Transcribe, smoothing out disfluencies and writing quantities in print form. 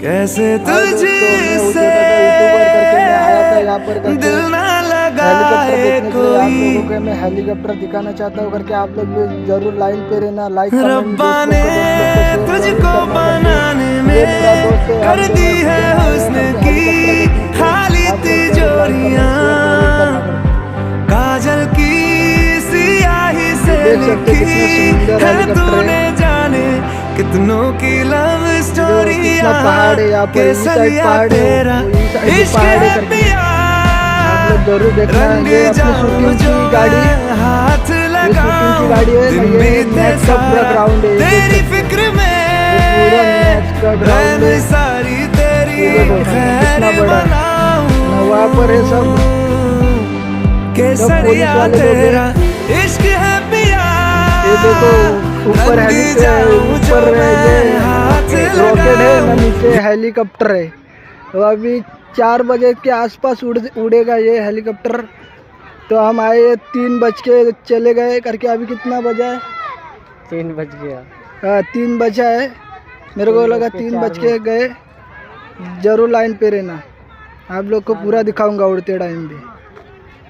कैसे दोस्तों, मैं तुझसे उदय दादा यूट्यूबर करके मैं आया था यहाँ पर करके दिल ना हेलीकॉप्टर लगाए देखने के लिए। आप कोई। लोगों को मैं हेलीकॉप्टर दिखाना चाहता हूँ करके आप लोग भी जरूर लाइन पे रहना। लाइक कमेंट रब्बा ने दोस्त लोग को शेयर जरूर तुझको करना बनाने करके। ये मेरा में दोस्त है, कर हम दी दोनों है सीजन आए हैं हुस्न करके की हेलीकॉप्टर देखने के लिए। खाली आप लोग जरूर लाइक तिजोरियां, कमेंट शेयर जरूर करना करके। काजल की सियाही से ये देख सकते हैं कितना लिखी सुंदर है हेलीकॉप्टर है। तूने जाने कितनों की लव ये देखो कितना स्टोरियां। पहाड़ है यहाँ पर, इस साइड केसरिया पहाड़ है, तेरा वो इस साइड भी इश्क पहाड़ है है करके। पिया, आप लोग जरूर देखना। रंग ये अपनी जाऊं शूटिंग जो की गाड़ी, मैं हाथ ये शूटिंग की लगाऊं गाड़ी है ना, दिन ये बीते मैच का पूरा सारा ग्राउंड है। ये देख तेरी सकते फिक्र हैं, में, ये पूरा मैच का ग्राउंड है। रैन सारी तेरी ये देखो खैर कितना बड़ा ना, वहाँ पर है सब पुलिस केसरिया वाले लोग हैं। तेरा इश्क है पिया, ये देखो ऊपर रंग जाऊं जो ऊपर मैं ये हाथ रॉकेट है ना, लगाऊं। नीचे हेलीकॉप्टर है। तो अभी 4 बजे के आसपास उड़ेगा ये हेलीकॉप्टर। तो हम आए 3 बज के चले गए करके। अभी कितना बजा है? 3 बज गया। हाँ 3 बजा है, मेरे को लगा 3 बज के गए। जरूर लाइन पे रहना, आप लोग को पूरा दिखाऊंगा उड़ते टाइम भी।